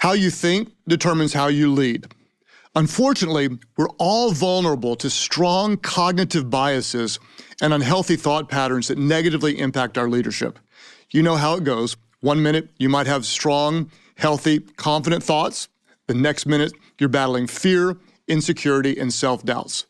How you think determines how you lead. Unfortunately, we're all vulnerable to strong cognitive biases and unhealthy thought patterns that negatively impact our leadership. You know how it goes. 1 minute, you might have strong, healthy, confident thoughts. The next minute, you're battling fear, insecurity, and self-doubts.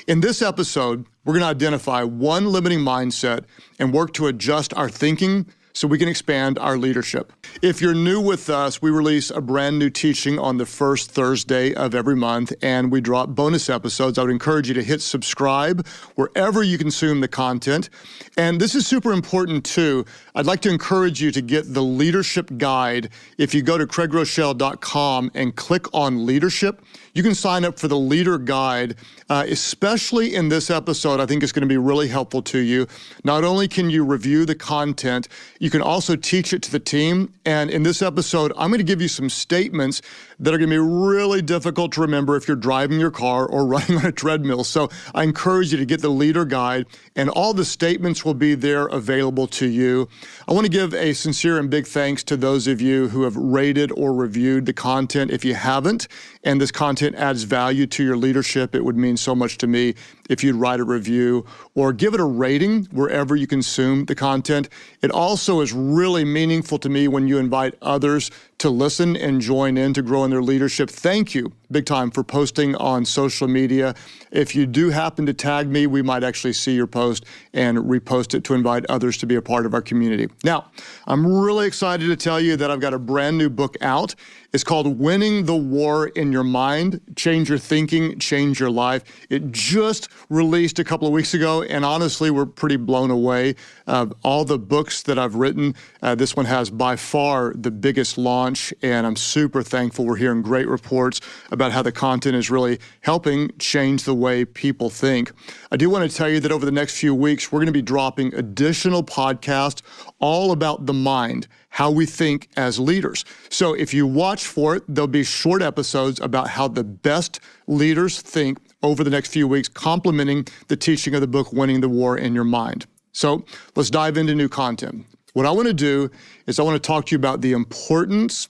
In this episode, we're going to identify one limiting mindset and work to adjust our thinking so we can expand our leadership. If you're new with us, we release a brand new teaching on the first Thursday of every month, and we drop bonus episodes. I would encourage you to hit subscribe wherever you consume the content. And this is super important too. I'd like to encourage you to get the leadership guide. If you go to Groeschel.com and click on leadership, you can sign up for the leader guide, especially in this episode. I think it's going to be really helpful to you. Not only can you review the content, you can also teach it to the team. And in this episode, I'm going to give you some statements that are going to be really difficult to remember if you're driving your car or running on a treadmill. So I encourage you to get the leader guide, and all the statements will be there available to you. I want to give a sincere and big thanks to those of you who have rated or reviewed the content. If you haven't, and this content adds value to your leadership, it would mean so much to me if you'd write a review or give it a rating wherever you consume the content. It also is really meaningful to me when you invite others to listen and join in to grow in their leadership. Thank you big time for posting on social media. If you do happen to tag me, we might actually see your post and repost it to invite others to be a part of our community. Now, I'm really excited to tell you that I've got a brand new book out. It's called Winning the War in Your Mind, Change Your Thinking, Change Your Life. It just released a couple of weeks ago, and honestly, we're pretty blown away. All the books that I've written, this one has by far the biggest launch, and I'm super thankful. We're hearing great reports about how the content is really helping change the way people think. I do want to tell you that over the next few weeks, we're going to be dropping additional podcasts all about the mind, how we think as leaders. So if you watch for it, there'll be short episodes about how the best leaders think over the next few weeks, complementing the teaching of the book, Winning the War in Your Mind. So let's dive into new content. What I want to do is I want to talk to you about the importance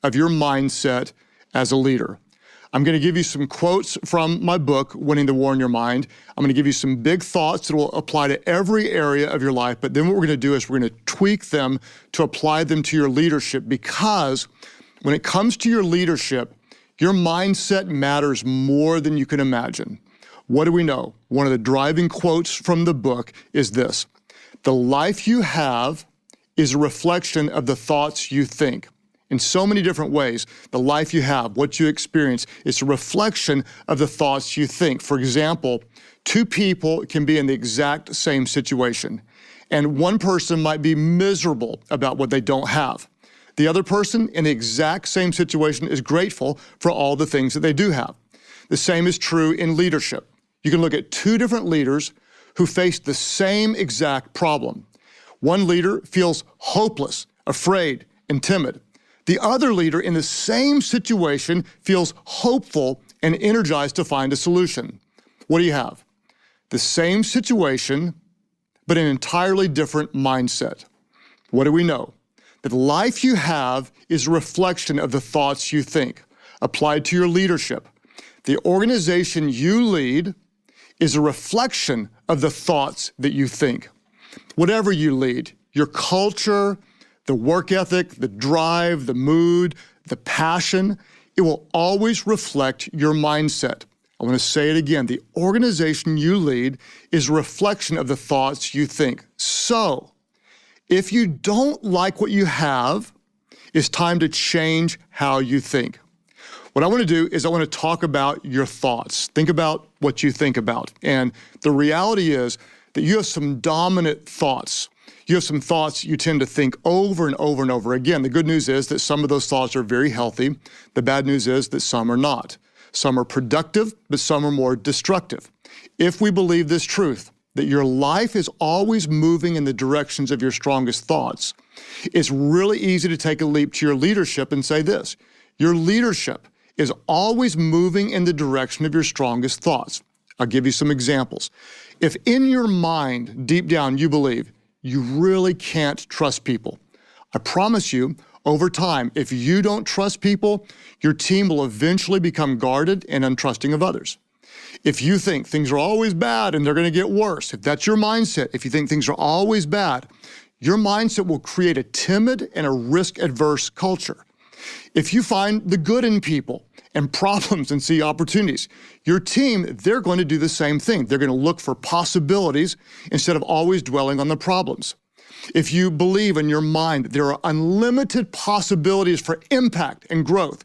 of your mindset as a leader. I'm going to give you some quotes from my book, Winning the War in Your Mind. I'm going to give you some big thoughts that will apply to every area of your life, but then what we're going to do is we're going to tweak them to apply them to your leadership, because when it comes to your leadership, your mindset matters more than you can imagine. What do we know? One of the driving quotes from the book is this: "The life you have is a reflection of the thoughts you think." In so many different ways, the life you have, what you experience, is a reflection of the thoughts you think. For example, two people can be in the exact same situation, and one person might be miserable about what they don't have. The other person in the exact same situation is grateful for all the things that they do have. The same is true in leadership. You can look at two different leaders who face the same exact problem. One leader feels hopeless, afraid, and timid. The other leader in the same situation feels hopeful and energized to find a solution. What do you have? The same situation, but an entirely different mindset. What do we know? That the life you have is a reflection of the thoughts you think. Applied to your leadership, the organization you lead is a reflection of the thoughts that you think. Whatever you lead, your culture, the work ethic, the drive, the mood, the passion, it will always reflect your mindset. I want to say it again. The organization you lead is a reflection of the thoughts you think. So, if you don't like what you have, it's time to change how you think. What I want to do is I want to talk about your thoughts. Think about what you think about. And the reality is that you have some dominant thoughts. You have some thoughts you tend to think over and over and over again. The good news is that some of those thoughts are very healthy. The bad news is that some are not. Some are productive, but some are more destructive. If we believe this truth, that your life is always moving in the directions of your strongest thoughts, it's really easy to take a leap to your leadership and say this: your leadership is always moving in the direction of your strongest thoughts. I'll give you some examples. If in your mind, deep down, you believe you really can't trust people, I promise you, Over time, if you don't trust people, your team will eventually become guarded and untrusting of others. If you think things are always bad and they're going to get worse, if that's your mindset, if you think things are always bad, your mindset will create a timid and a risk-averse culture. If you find the good in people and problems and see opportunities, your team, they're going to do the same thing. They're going to look for possibilities instead of always dwelling on the problems. If you believe in your mind that there are unlimited possibilities for impact and growth,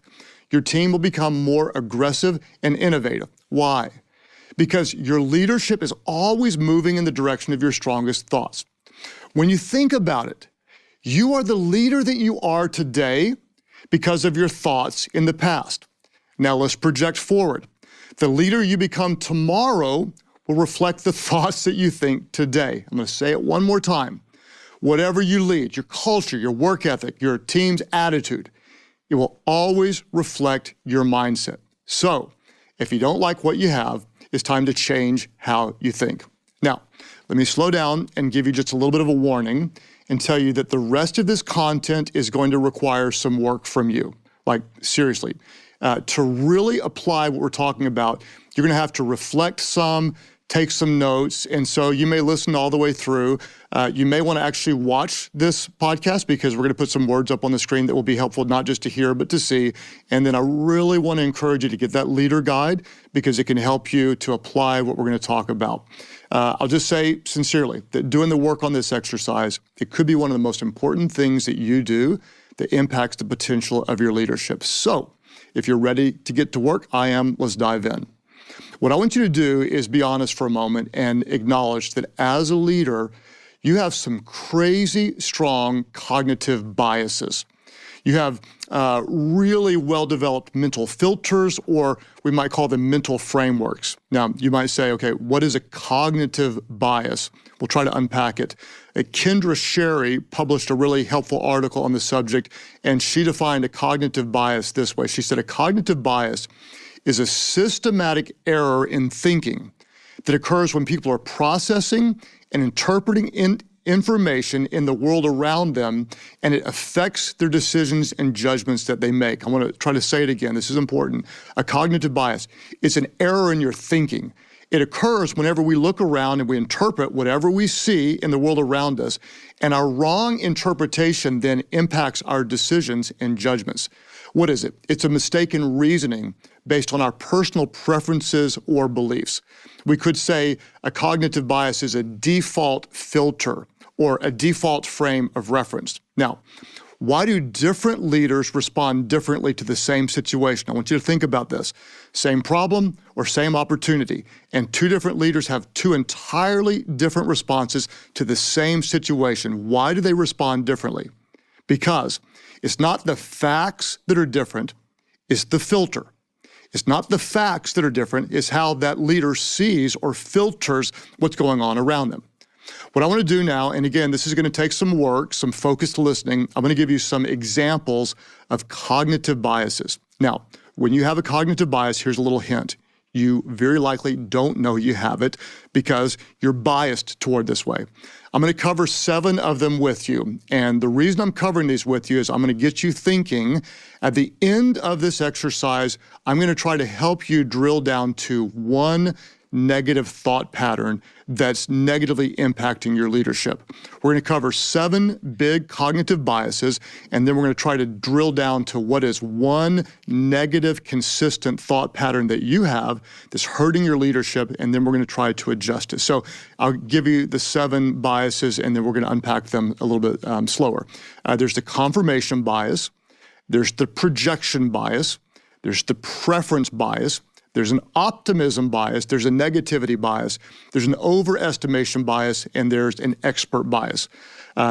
your team will become more aggressive and innovative. Why? Because your leadership is always moving in the direction of your strongest thoughts. When you think about it, you are the leader that you are today because of your thoughts in the past. Now let's project forward. The leader you become tomorrow will reflect the thoughts that you think today. I'm going to say it one more time. Whatever you lead, your culture, your work ethic, your team's attitude, it will always reflect your mindset. So, if you don't like what you have, it's time to change how you think. Now, let me slow down and give you just a little bit of a warning and tell you that the rest of this content is going to require some work from you. Like, seriously. To really apply what we're talking about, you're going to have to reflect some, take some notes, and so you may listen all the way through. You may want to actually watch this podcast because we're going to put some words up on the screen that will be helpful not just to hear but to see. And then I really want to encourage you to get that leader guide because it can help you to apply what we're going to talk about. I'll just say sincerely that doing the work on this exercise, it could be one of the most important things that you do that impacts the potential of your leadership. So if you're ready to get to work, I am. Let's dive in. What I want you to do is be honest for a moment and acknowledge that as a leader, you have some crazy strong cognitive biases. You have really well-developed mental filters, or we might call them mental frameworks. Now, you might say, okay, what is a cognitive bias? We'll try to unpack it. Kendra Sherry published a really helpful article on the subject, and she defined a cognitive bias this way. She said a cognitive bias is a systematic error in thinking that occurs when people are processing and interpreting information in the world around them, and it affects their decisions and judgments that they make. I want to try to say it again. This is important. A cognitive bias is an error in your thinking. It occurs whenever we look around and we interpret whatever we see in the world around us, and our wrong interpretation then impacts our decisions and judgments. What is it? It's a mistaken reasoning based on our personal preferences or beliefs. We could say a cognitive bias is a default filter or a default frame of reference. Now, why do different leaders respond differently to the same situation? I want you to think about this. Same problem or same opportunity, and two different leaders have two entirely different responses to the same situation. Why do they respond differently? Because it's not the facts that are different, it's the filter. It's not the facts that are different, it's how that leader sees or filters what's going on around them. What I want to do now, and again, this is going to take some work, some focused listening. I'm going to give you some examples of cognitive biases. Now, when you have a cognitive bias, here's a little hint. You very likely don't know you have it because you're biased toward this way. I'm going to cover 7 of them with you. And the reason I'm covering these with you is I'm going to get you thinking. At the end of this exercise, I'm going to try to help you drill down to one negative thought pattern that's negatively impacting your leadership. We're going to cover 7 big cognitive biases, and then we're going to try to drill down to what is one negative, consistent thought pattern that you have that's hurting your leadership, and then we're going to try to adjust it. So I'll give you the 7 biases, and then we're going to unpack them a little bit slower. There's the confirmation bias, there's the projection bias, there's the preference bias, there's an optimism bias, there's a negativity bias, there's an overestimation bias, and there's an expert bias.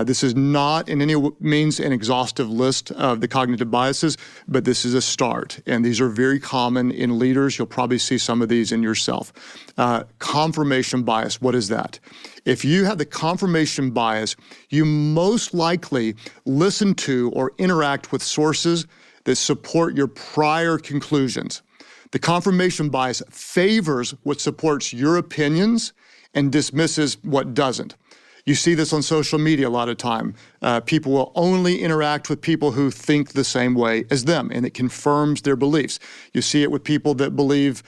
This is not in any means an exhaustive list of the cognitive biases, but this is a start. And these are very common in leaders. You'll probably see some of these in yourself. Confirmation bias, what is that? If you have the confirmation bias, you most likely listen to or interact with sources that support your prior conclusions. The confirmation bias favors what supports your opinions and dismisses what doesn't. You see this on social media a lot of time. People will only interact with people who think the same way as them, and it confirms their beliefs. You see it with people that believe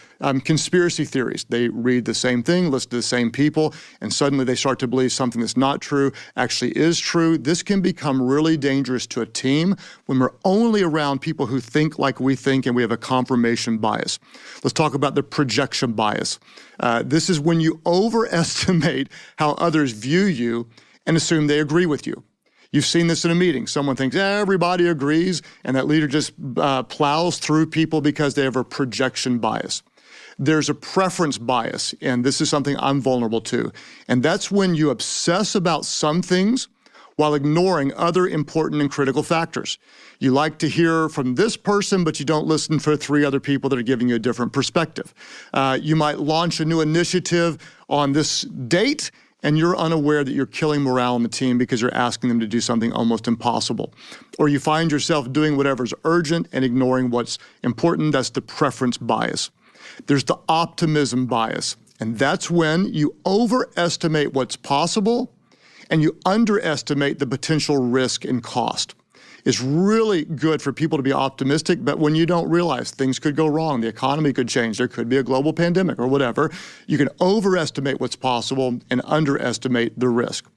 conspiracy theories. They read the same thing, listen to the same people, and suddenly they start to believe something that's not true actually is true. This can become really dangerous to a team when we're only around people who think like we think and we have a confirmation bias. Let's talk about the projection bias. This is when you overestimate how others view you and assume they agree with you. You've seen this in a meeting. Someone thinks everybody agrees, and that leader just plows through people because they have a projection bias. There's a preference bias, and this is something I'm vulnerable to. And that's when you obsess about some things while ignoring other important and critical factors. You like to hear from this person, but you don't listen for 3 other people that are giving you a different perspective. You might launch a new initiative on this date, and you're unaware that you're killing morale in the team because you're asking them to do something almost impossible. Or you find yourself doing whatever's urgent and ignoring what's important. That's the preference bias. There's the optimism bias, and that's when you overestimate what's possible and you underestimate the potential risk and cost. It's really good for people to be optimistic, but when you don't realize things could go wrong, the economy could change, there could be a global pandemic or whatever, you can overestimate what's possible and underestimate the risk.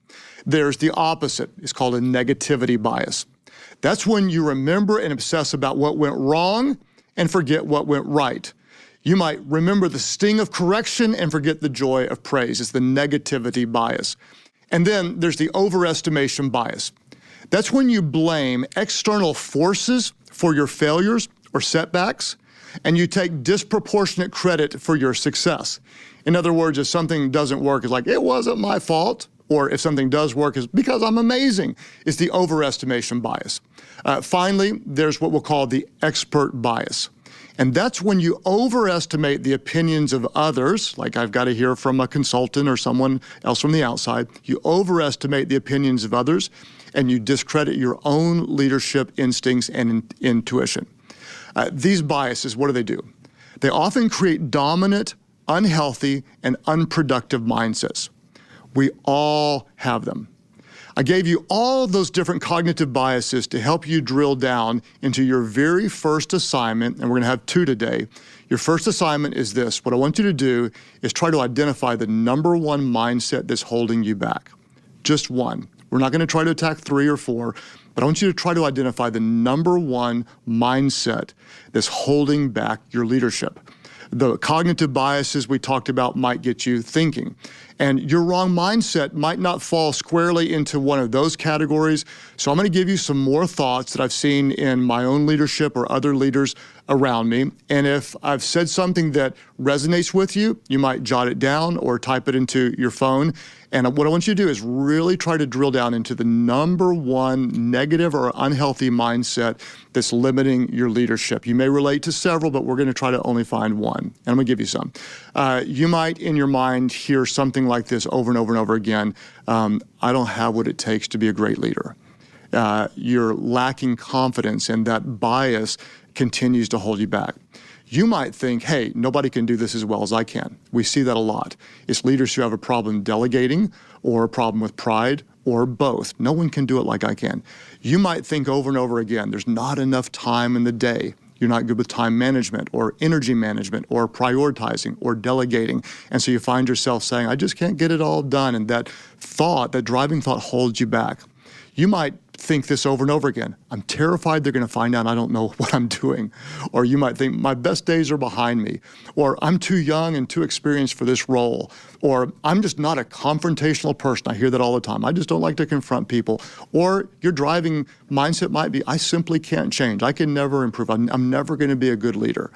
There's the opposite. It's called a negativity bias. That's when you remember and obsess about what went wrong and forget what went right. You might remember the sting of correction and forget the joy of praise. It's the negativity bias. And then there's the overestimation bias. That's when you blame external forces for your failures or setbacks, and you take disproportionate credit for your success. In other words, if something doesn't work, it's like, it wasn't my fault. Or if something does work, it's because I'm amazing. It's the overestimation bias. Finally, there's what we'll call the expert bias. And that's when you overestimate the opinions of others, like I've got to hear from a consultant or someone else from the outside. You overestimate the opinions of others, and you discredit your own leadership instincts and intuition. These biases, what do? They often create dominant, unhealthy, and unproductive mindsets. We all have them. I gave you all of those different cognitive biases to help you drill down into your very first assignment, and we're going to have 2 today. Your first assignment is this. What I want you to do is try to identify the number 1 mindset that's holding you back. Just one. We're not going to try to attack 3 or 4, but I want you to try to identify the number 1 mindset that's holding back your leadership. The cognitive biases we talked about might get you thinking. And your wrong mindset might not fall squarely into one of those categories. So I'm going to give you some more thoughts that I've seen in my own leadership or other leaders around me. And if I've said something that resonates with you, you might jot it down or type it into your phone. And what I want you to do is really try to drill down into the number 1 negative or unhealthy mindset that's limiting your leadership. You may relate to several, but we're going to try to only find one. And I'm going to give you some. You might, in your mind, hear something like this over and over and over again. I don't have what it takes to be a great leader. You're lacking confidence, and that bias continues to hold you back. You might think, hey, nobody can do this as well as I can. We see that a lot. It's leaders who have a problem delegating or a problem with pride or both. No one can do it like I can. You might think over and over again, there's not enough time in the day. You're not good with time management or energy management or prioritizing or delegating. And so you find yourself saying, I just can't get it all done. And that thought, that driving thought holds you back. You might think this over and over again. I'm terrified they're going to find out I don't know what I'm doing. Or you might think my best days are behind me. Or I'm too young and too experienced for this role. Or I'm just not a confrontational person. I hear that all the time. I just don't like to confront people. Or your driving mindset might be, I simply can't change. I can never improve. I'm never going to be a good leader.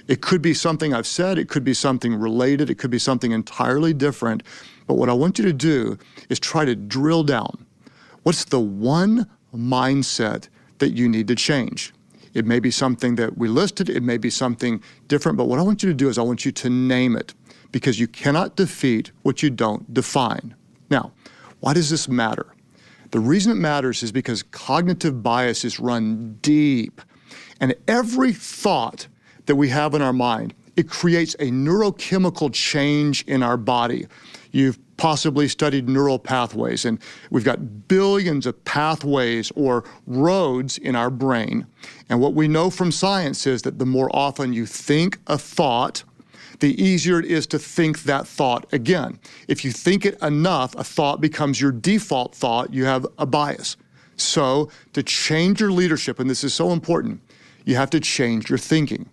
It could be something I've said. It could be something related. It could be something entirely different. But what I want you to do is try to drill down. What's the one mindset that you need to change? It may be something that we listed. It may be something different. But what I want you to do is I want you to name it, because you cannot defeat what you don't define. Now, why does this matter? The reason it matters is because cognitive biases run deep. And every thought that we have in our mind, it creates a neurochemical change in our body. You've possibly studied neural pathways, and we've got billions of pathways or roads in our brain. And what we know from science is that the more often you think a thought, the easier it is to think that thought again. If you think it enough, a thought becomes your default thought. You have a bias. So to change your leadership, and this is so important, you have to change your thinking.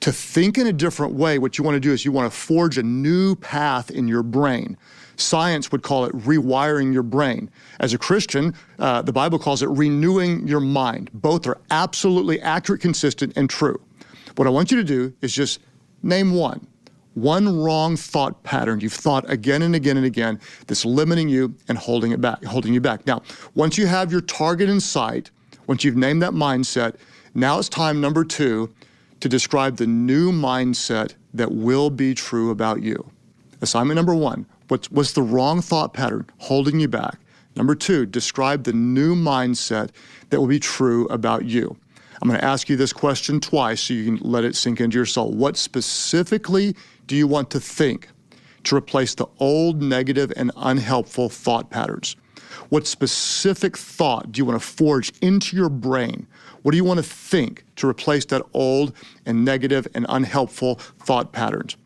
To think in a different way, what you want to do is you want to forge a new path in your brain. Science would call it rewiring your brain. As a Christian, the Bible calls it renewing your mind. Both are absolutely accurate, consistent, and true. What I want you to do is just name one wrong thought pattern you've thought again and again and again that's limiting you and holding you back. Now, once you have your target in sight, once you've named that mindset, now it's time, number 2, to describe the new mindset that will be true about you. Assignment number 1, what's the wrong thought pattern holding you back? Number 2, describe the new mindset that will be true about you. I'm going to ask you this question twice so you can let it sink into your soul. What specifically do you want to think to replace the old negative and unhelpful thought patterns? What specific thought do you want to forge into your brain? What do you want to think to replace that old and negative and unhelpful thought patterns?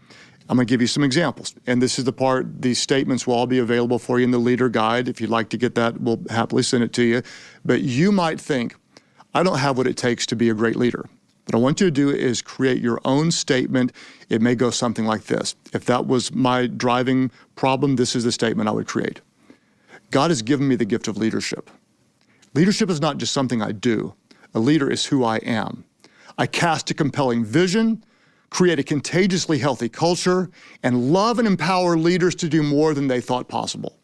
I'm going to give you some examples. And this is the part, these statements will all be available for you in the leader guide. If you'd like to get that, we'll happily send it to you. But you might think, I don't have what it takes to be a great leader. What I want you to do is create your own statement. It may go something like this. If that was my driving problem, this is the statement I would create. God has given me the gift of leadership. Leadership is not just something I do. A leader is who I am. I cast a compelling vision, create a contagiously healthy culture, and love and empower leaders to do more than they thought possible.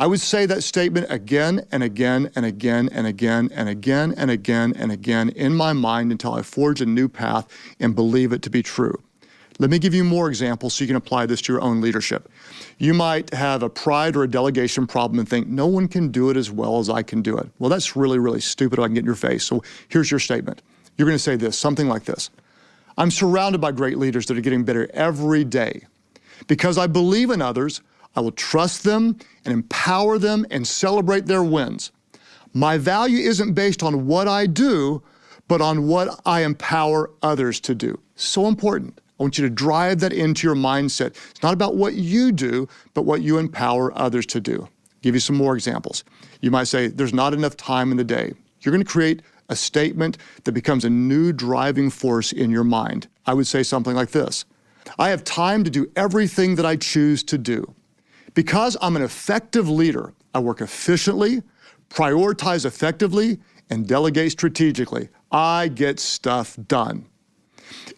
I would say that statement again and again and again and again and again and again and again in my mind until I forge a new path and believe it to be true. Let me give you more examples so you can apply this to your own leadership. You might have a pride or a delegation problem and think, no one can do it as well as I can do it. Well, that's really, really stupid. I can get in your face. So here's your statement. You're going to say this, something like this. I'm surrounded by great leaders that are getting better every day. Because I believe in others, I will trust them and empower them and celebrate their wins. My value isn't based on what I do, but on what I empower others to do. So important. I want you to drive that into your mindset. It's not about what you do, but what you empower others to do. I'll give you some more examples. You might say, there's not enough time in the day. You're going to create a statement that becomes a new driving force in your mind. I would say something like this. I have time to do everything that I choose to do. Because I'm an effective leader, I work efficiently, prioritize effectively, and delegate strategically. I get stuff done.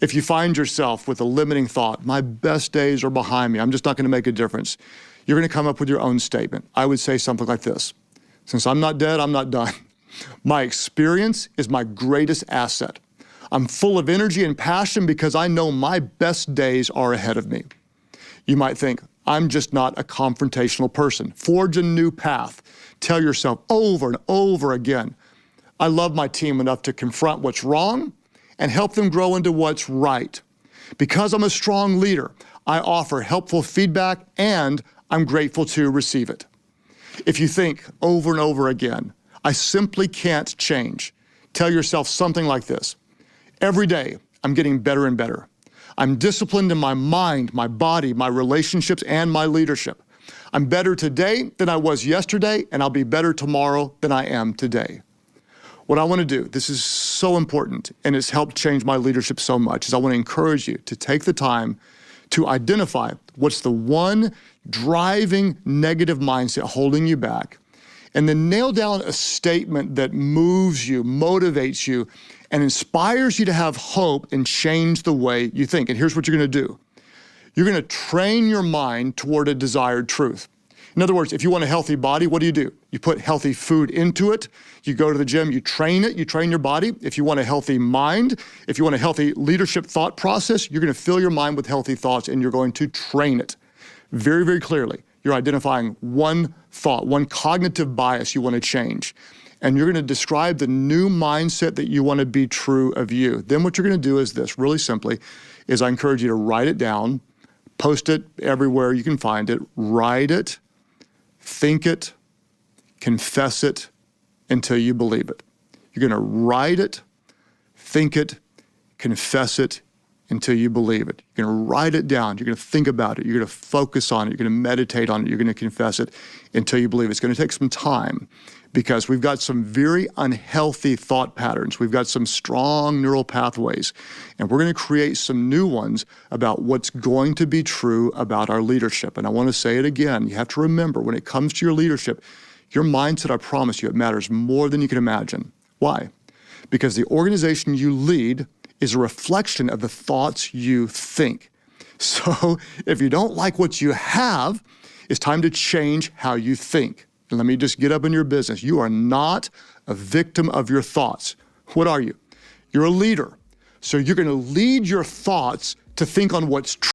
If you find yourself with a limiting thought, my best days are behind me, I'm just not going to make a difference, you're going to come up with your own statement. I would say something like this. Since I'm not dead, I'm not done. My experience is my greatest asset. I'm full of energy and passion because I know my best days are ahead of me. You might think, I'm just not a confrontational person. Forge a new path. Tell yourself over and over again, I love my team enough to confront what's wrong and help them grow into what's right. Because I'm a strong leader, I offer helpful feedback and I'm grateful to receive it. If you think over and over again, I simply can't change, tell yourself something like this. Every day, I'm getting better and better. I'm disciplined in my mind, my body, my relationships, and my leadership. I'm better today than I was yesterday, and I'll be better tomorrow than I am today. What I want to do, this is so important, and it's helped change my leadership so much, is I want to encourage you to take the time to identify what's the one driving negative mindset holding you back, and then nail down a statement that moves you, motivates you, and inspires you to have hope and change the way you think. And here's what you're going to do. You're going to train your mind toward a desired truth. In other words, if you want a healthy body, what do? You put healthy food into it. You go to the gym, you train it, you train your body. If you want a healthy mind, if you want a healthy leadership thought process, you're going to fill your mind with healthy thoughts and you're going to train it. Very, very clearly, you're identifying one thought, one cognitive bias you want to change. And you're going to describe the new mindset that you want to be true of you. Then what you're going to do is this, really simply, is I encourage you to write it down, post it everywhere you can find it, write it, think it, confess it until you believe it. You're going to write it, think it, confess it until you believe it. You're going to write it down. You're going to think about it. You're going to focus on it. You're going to meditate on it. You're going to confess it until you believe it. It's going to take some time because we've got some very unhealthy thought patterns. We've got some strong neural pathways, and we're going to create some new ones about what's going to be true about our leadership. And I want to say it again. You have to remember, when it comes to your leadership, your mindset, I promise you, it matters more than you can imagine. Why? Because the organization you lead is a reflection of the thoughts you think. So if you don't like what you have, it's time to change how you think. And let me just get up in your business. You are not a victim of your thoughts. What are you? You're a leader. So you're going to lead your thoughts to think on what's true.